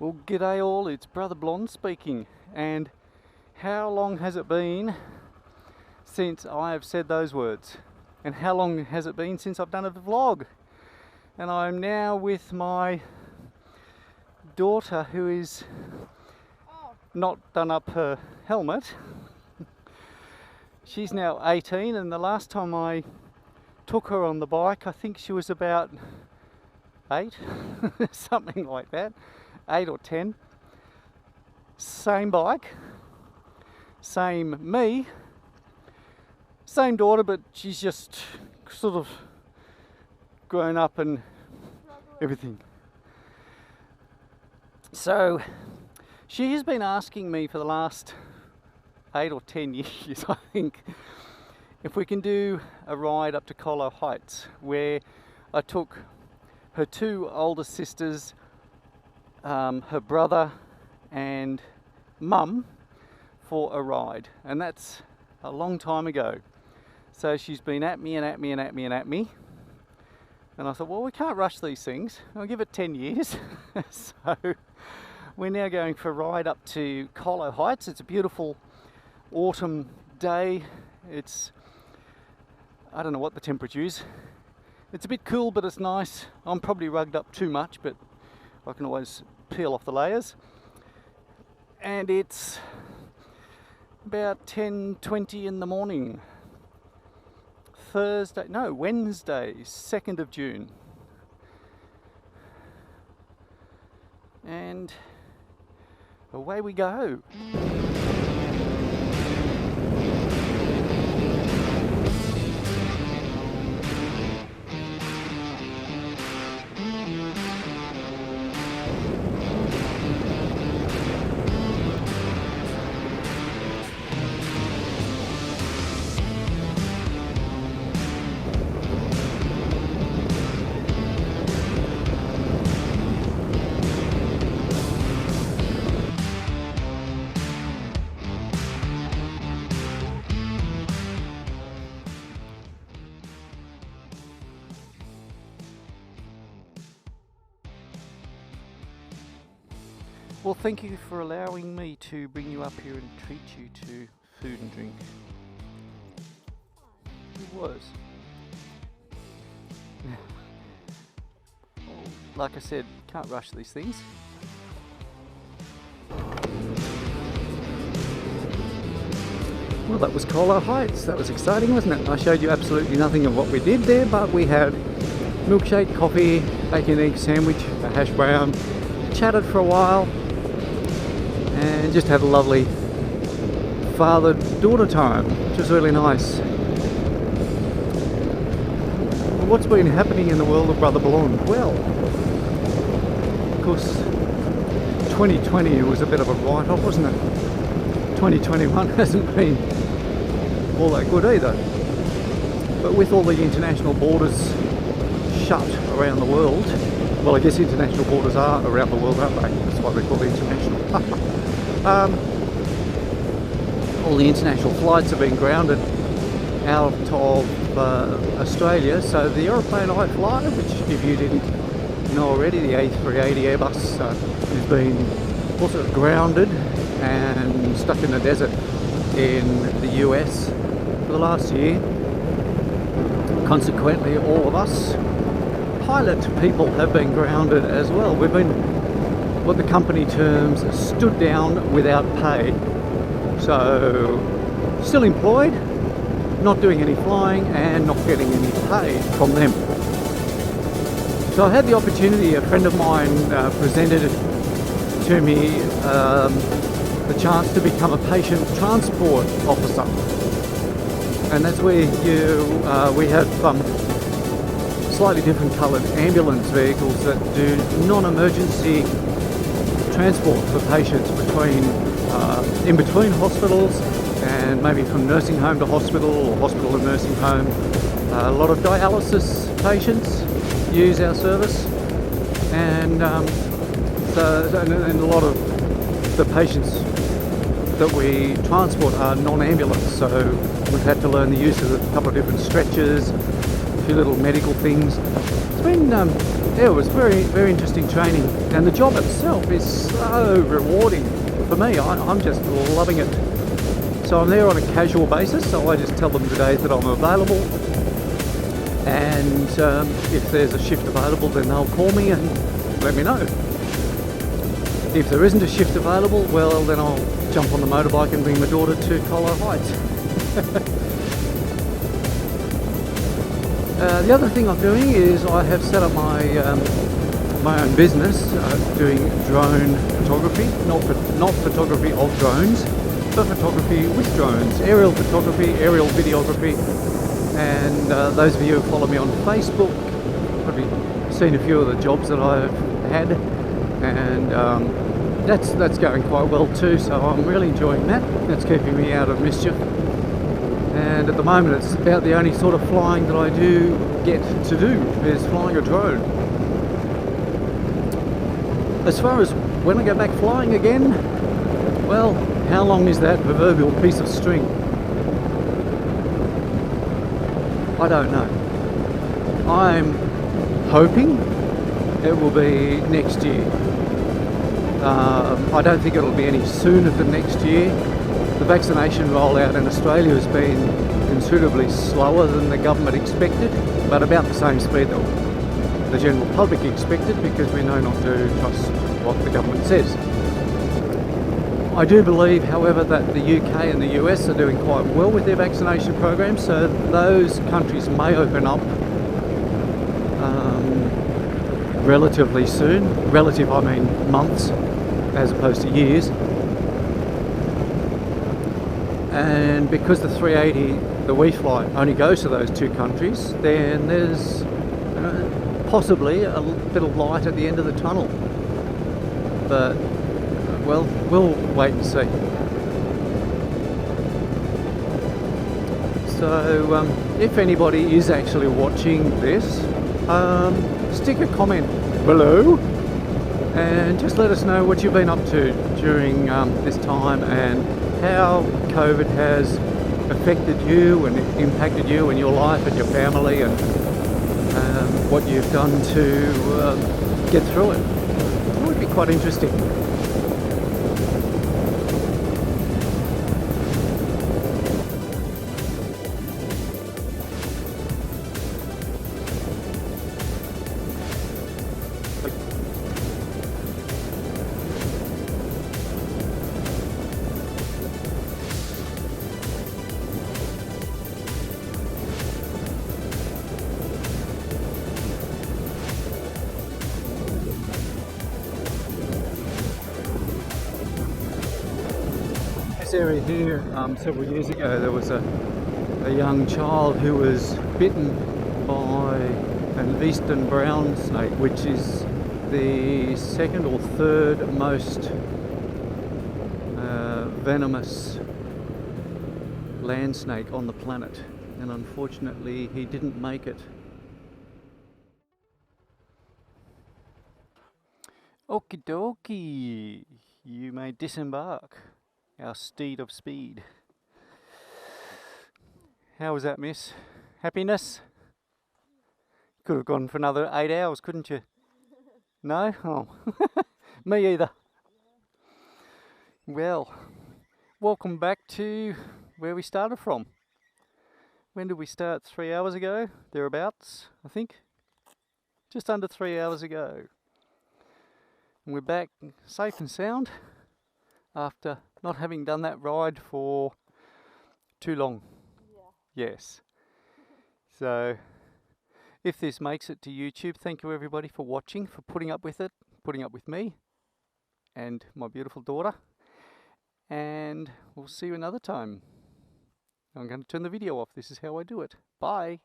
Well, g'day all, it's Brother Blonde speaking, and how long has it been since I have said those words? And how long has it been since I've done a vlog? And I'm now with my daughter who is not done up her helmet. She's now 18, and the last time I took her on the bike, I think she was about 8, something like that. 8 or 10. Same bike, same me, same daughter, but she's just sort of grown up and everything. So she has been asking me for the last 8 or 10 years, I think, if we can do a ride up to Colo Heights, where I took her 2 older sisters, her brother and mum for a ride, and that's a long time ago. So she's been at me and at me and at me and at me, and I thought, well, we can't rush these things, I'll give it 10 years. So we're now going for a ride up to Colo Heights. It's a beautiful autumn day. It's, I don't know what the temperature is. It's a bit cool, but it's nice. I'm probably rugged up too much, but I can always peel off the layers. And it's about 10:20 in the morning. Wednesday, 2nd of June. And away we go. Well, thank you for allowing me to bring you up here and treat you to food and drink. It was. Like I said, can't rush these things. Well, that was Colo Heights. That was exciting, wasn't it? I showed you absolutely nothing of what we did there, but we had milkshake, coffee, bacon, egg sandwich, a hash brown, chatted for a while, and just had a lovely father-daughter time, which was really nice. What's been happening in the world of Brother Blonde? Well, of course, 2020 was a bit of a write-off, wasn't it? 2021 hasn't been all that good either. But with all the international borders shut around the world, well, I guess international borders are around the world, aren't they? That's why they're called international. All the international flights have been grounded out of Australia, so the aeroplane I fly, which if you didn't know already, the A380 Airbus has been also grounded and stuck in the desert in the US for the last year. Consequently, all of us pilot people have been grounded as well. We've been, what the company terms, stood down without pay. So, still employed, not doing any flying and not getting any pay from them. So I had the opportunity, a friend of mine presented to me the chance to become a patient transport officer. And that's where we have slightly different coloured ambulance vehicles that do non-emergency transport for patients in between hospitals, and maybe from nursing home to hospital or hospital to nursing home. A lot of dialysis patients use our service, and a lot of the patients that we transport are non-ambulance, so we've had to learn the use of a couple of different stretchers, few little medical things. It's been, yeah, it was very interesting training, and the job itself is so rewarding for me. I'm just loving it. So I'm there on a casual basis, so I just tell them the days that I'm available, and if there's a shift available, then they'll call me and let me know. If there isn't a shift available, well, then I'll jump on the motorbike and bring my daughter to Colo Heights. The other thing I'm doing is I have set up my my own business doing drone photography, not photography of drones, but photography with drones, aerial photography, aerial videography. And those of you who follow me on Facebook probably seen a few of the jobs that I've had, and that's going quite well too, so I'm really enjoying that. That's keeping me out of mischief, and at the moment it's about the only sort of flying that I do get to do is flying a drone. As far as when I go back flying again, well, how long is that proverbial piece of string? I don't know. I'm hoping it will be next year. I don't think it'll be any sooner than next year. The vaccination rollout in Australia has been considerably slower than the government expected, but about the same speed that the general public expected, because we know not to trust what the government says. I do believe, however, that the UK and the US are doing quite well with their vaccination programs, so those countries may open up relatively soon. Relative, I mean months, as opposed to years. And because the 380 that we fly only goes to those two countries, then there's possibly a bit of light at the end of the tunnel. But well, we'll wait and see. So if anybody is actually watching this, stick a comment below and just let us know what you've been up to during this time, and how COVID has affected you and impacted you and your life and your family, and what you've done to get through it. It would be quite interesting. Area here, several years ago, there was a young child who was bitten by an eastern brown snake, which is the second or third most venomous land snake on the planet, and unfortunately he didn't make it. Okie dokie, you may disembark, our steed of speed. How was that, miss? Happiness? Could have gone for another 8 hours, couldn't you? No? Oh, me either. Well, welcome back to where we started from. When did we start? 3 hours ago? Thereabouts, I think. Just under 3 hours ago. And we're back safe and sound after not having done that ride for too long. Yeah. Yes. So if this makes it to YouTube, thank you everybody for watching, for putting up with it, putting up with me and my beautiful daughter. And we'll see you another time. I'm going to turn the video off. This is how I do it. Bye.